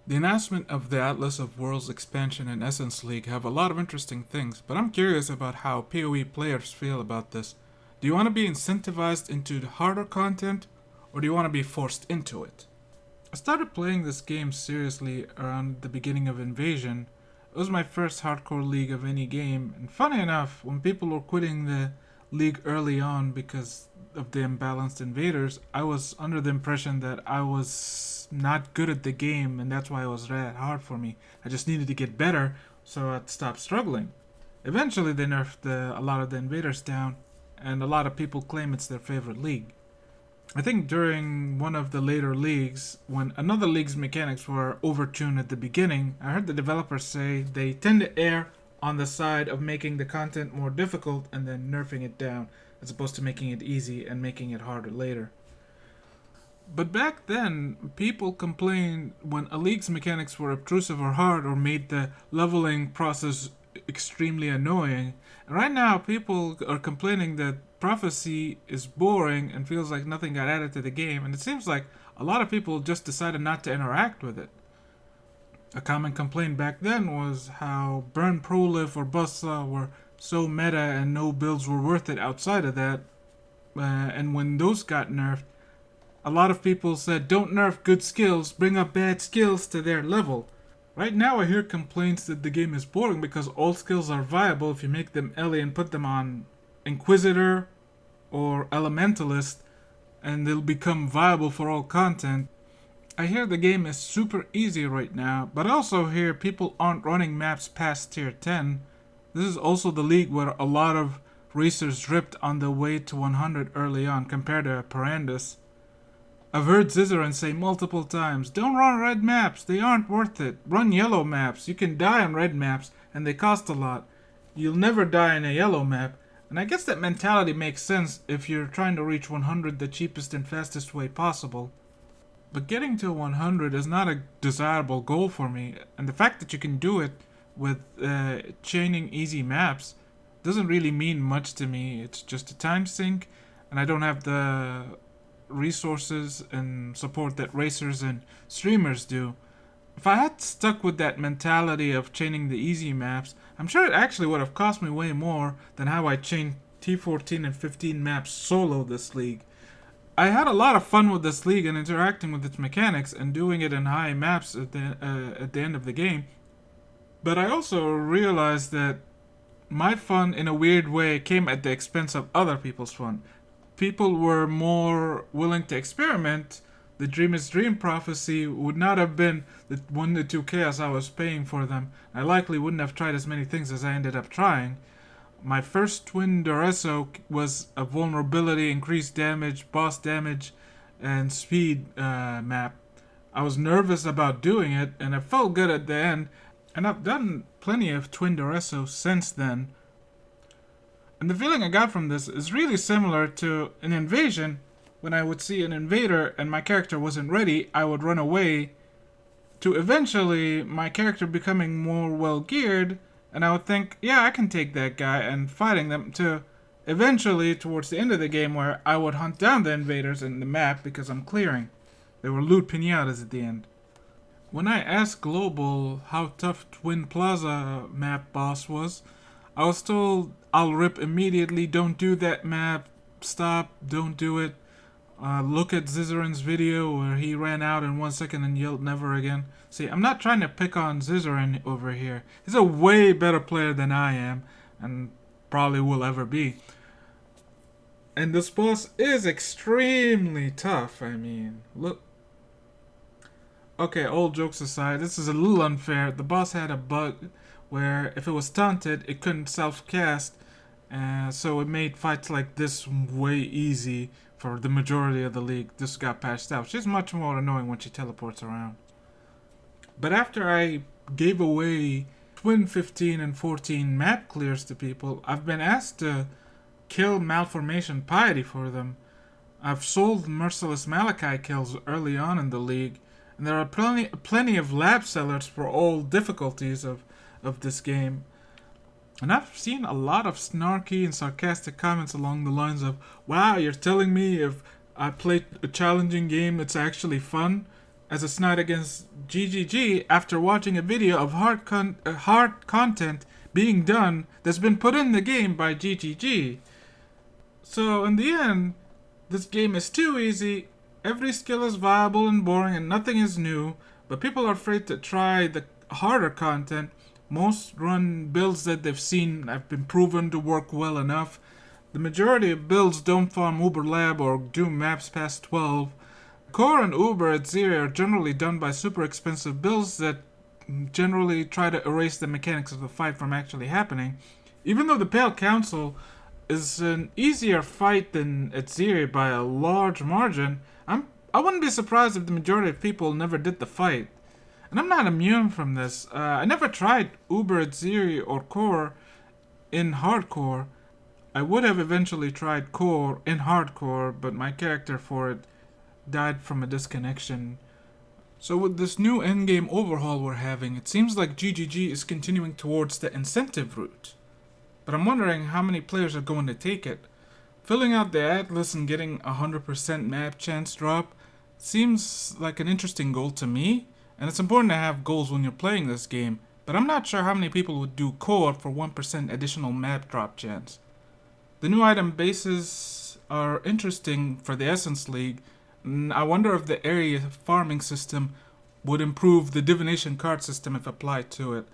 The announcement of the Atlas of Worlds expansion and Essence League have a lot of interesting things, but I'm curious about how PoE players feel about this. Do you want to be incentivized into the harder content, or do you want to be forced into it? I started playing this game seriously around the beginning of Invasion. It was my first hardcore league of any game, and funny enough, when people were quitting the league early on because of the imbalanced invaders, I was under the impression that I was not good at the game, and that's why it was that hard for me. I just needed to get better so I'd stop struggling. Eventually, they nerfed a lot of the invaders down, and a lot of people claim it's their favorite league. I think during one of the later leagues, when another league's mechanics were overtuned at the beginning, I heard the developers say they tend to err on the side of making the content more difficult and then nerfing it down, as opposed to making it easy and making it harder later. But back then, people complained when a league's mechanics were obtrusive or hard or made the leveling process extremely annoying. And right now, people are complaining that Prophecy is boring and feels like nothing got added to the game, and it seems like a lot of people just decided not to interact with it. A common complaint back then was how Burn Proliv or Buzzsaw were so meta and no builds were worth it outside of that. And when those got nerfed, a lot of people said don't nerf good skills, bring up bad skills to their level. Right now I hear complaints that the game is boring because all skills are viable if you make them Ellie and put them on Inquisitor or Elementalist, and they'll become viable for all content. I hear the game is super easy right now, but I also hear people aren't running maps past tier 10. This is also the league where a lot of racers dripped on the way to 100 early on compared to Parandus. I've heard Zizaran say multiple times, don't run red maps, they aren't worth it. Run yellow maps, you can die on red maps, and they cost a lot. You'll never die in a yellow map. And I guess that mentality makes sense if you're trying to reach 100 the cheapest and fastest way possible. But getting to 100 is not a desirable goal for me, and the fact that you can do it with chaining easy maps doesn't really mean much to me. It's just a time sink, and I don't have the resources and support that racers and streamers do. If I had stuck with that mentality of chaining the easy maps, I'm sure it actually would have cost me way more than how I chained T14 and 15 maps solo this league. I had a lot of fun with this league and interacting with its mechanics and doing it in high maps at the end of the game, but I also realized that my fun in a weird way came at the expense of other people's fun. People were more willing to experiment. The Dream is Dream Prophecy would not have been the 1 to 2 chaos I was paying for them. I likely wouldn't have tried as many things as I ended up trying. My first Twin Doreso was a vulnerability, increased damage, boss damage, and speed map. I was nervous about doing it, and it felt good at the end, and I've done plenty of Twin Doreso since then. And the feeling I got from this is really similar to an invasion. When I would see an invader and my character wasn't ready, I would run away, to eventually my character becoming more well geared, and I would think, yeah, I can take that guy, and fighting them, to eventually towards the end of the game where I would hunt down the invaders in the map because I'm clearing. They were loot pinatas at the end. When I asked Global how tough Twin Plaza map boss was, I was told I'll rip immediately, don't do that map, stop, don't do it. Look at Zizaran's video where he ran out in 1 second and yelled never again. See, I'm not trying to pick on Zizaran over here. He's a way better player than I am, and probably will ever be. And this boss is extremely tough, I mean, look. Okay, all jokes aside, this is a little unfair. The boss had a bug where if it was taunted, it couldn't self-cast, so it made fights like this way easy for the majority of the league. This got patched out. She's much more annoying when she teleports around. But after I gave away Twin 15 and 14 map clears to people, I've been asked to kill Malformation Piety for them. I've sold Merciless Malachi kills early on in the league, and there are plenty of lab sellers for all difficulties of this game. And I've seen a lot of snarky and sarcastic comments along the lines of, wow, you're telling me if I play a challenging game it's actually fun? as a snide against GGG after watching a video of hard content being done that's been put in the game by GGG. So in the end, this game is too easy, every skill is viable and boring and nothing is new, but people are afraid to try the harder content. Most run builds that they've seen have been proven to work well enough. The majority of builds don't farm Uber Lab or do maps past 12. Core and Uber at Zero are generally done by super expensive builds that generally try to erase the mechanics of the fight from actually happening. Even though the Pale Council is an easier fight than at Zero by a large margin, I wouldn't be surprised if the majority of people never did the fight. And I'm not immune from this. I never tried Uber at Zero or Core in hardcore. I would have eventually tried Core in hardcore, but my character for it died from a disconnection. So with this new endgame overhaul we're having, it seems like GGG is continuing towards the incentive route. But I'm wondering how many players are going to take it. Filling out the atlas and getting 100% map chance drop seems like an interesting goal to me, and it's important to have goals when you're playing this game, but I'm not sure how many people would do core for 1% additional map drop chance. The new item bases are interesting for the Essence League, and I wonder if the area farming system would improve the divination card system if applied to it.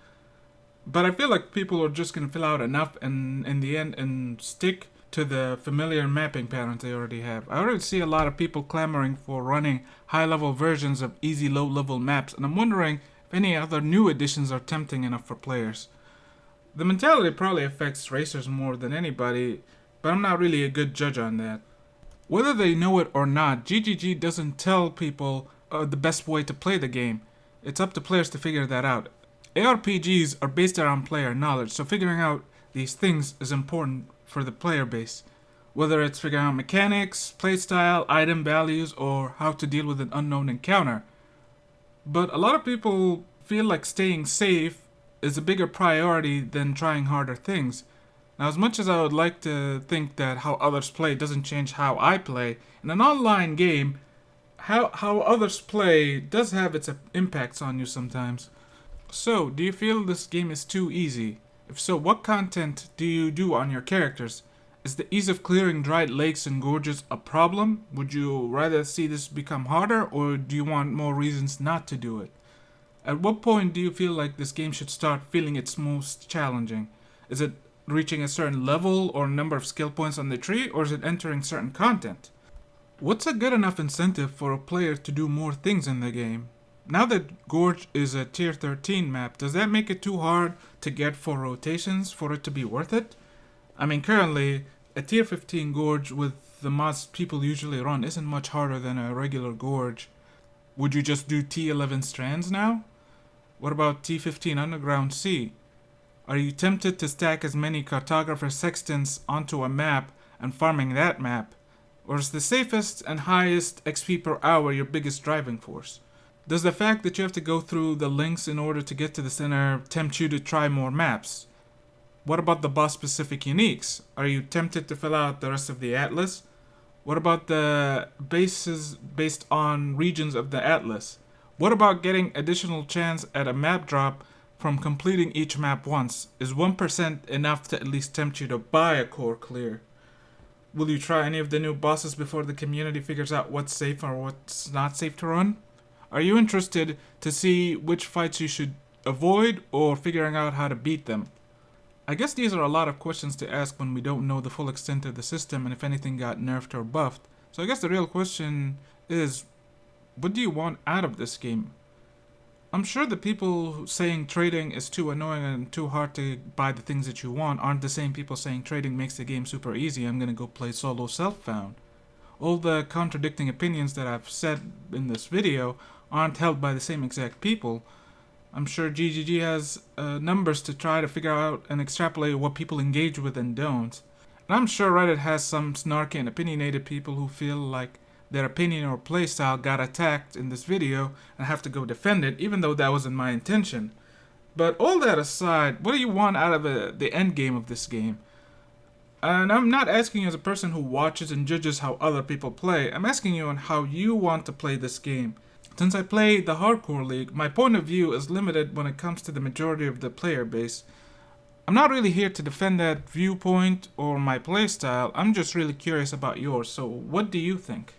But I feel like people are just going to fill out enough and in the end and stick to the familiar mapping patterns they already have. I already see a lot of people clamoring for running high-level versions of easy low-level maps, and I'm wondering if any other new additions are tempting enough for players. The mentality probably affects racers more than anybody, but I'm not really a good judge on that. Whether they know it or not, GGG doesn't tell people the best way to play the game. It's up to players to figure that out. ARPGs are based around player knowledge, so figuring out these things is important for the player base. Whether it's figuring out mechanics, playstyle, item values, or how to deal with an unknown encounter. But a lot of people feel like staying safe is a bigger priority than trying harder things. Now, as much as I would like to think that how others play doesn't change how I play, in an online game, how others play does have its impacts on you sometimes. So, do you feel this game is too easy? If so, what content do you do on your characters? Is the ease of clearing dried lakes and gorges a problem? Would you rather see this become harder, or do you want more reasons not to do it? At what point do you feel like this game should start feeling its most challenging? Is it reaching a certain level or number of skill points on the tree, or is it entering certain content? What's a good enough incentive for a player to do more things in the game? Now that Gorge is a tier 13 map, does that make it too hard to get for rotations for it to be worth it? I mean, currently, a tier 15 Gorge with the mods people usually run isn't much harder than a regular Gorge. Would you just do T11 strands now? What about T15 Underground C? Are you tempted to stack as many cartographer sextants onto a map and farming that map? Or is the safest and highest XP per hour your biggest driving force? Does the fact that you have to go through the links in order to get to the center tempt you to try more maps? What about the boss-specific uniques? Are you tempted to fill out the rest of the atlas? What about the bases based on regions of the atlas? What about getting additional chance at a map drop from completing each map once? Is 1% enough to at least tempt you to buy a core clear? Will you try any of the new bosses before the community figures out what's safe or what's not safe to run? Are you interested to see which fights you should avoid or figuring out how to beat them? I guess these are a lot of questions to ask when we don't know the full extent of the system and if anything got nerfed or buffed. So I guess the real question is, what do you want out of this game? I'm sure the people saying trading is too annoying and too hard to buy the things that you want aren't the same people saying trading makes the game super easy, I'm gonna go play solo self-found. All the contradicting opinions that I've said in this video aren't held by the same exact people. I'm sure GGG has numbers to try to figure out and extrapolate what people engage with and don't. And I'm sure Reddit has some snarky and opinionated people who feel like their opinion or playstyle got attacked in this video and have to go defend it, even though that wasn't my intention. But all that aside, what do you want out of the end game of this game? And I'm not asking you as a person who watches and judges how other people play. I'm asking you on how you want to play this game. Since I play the hardcore league, my point of view is limited when it comes to the majority of the player base. I'm not really here to defend that viewpoint or my playstyle, I'm just really curious about yours, so what do you think?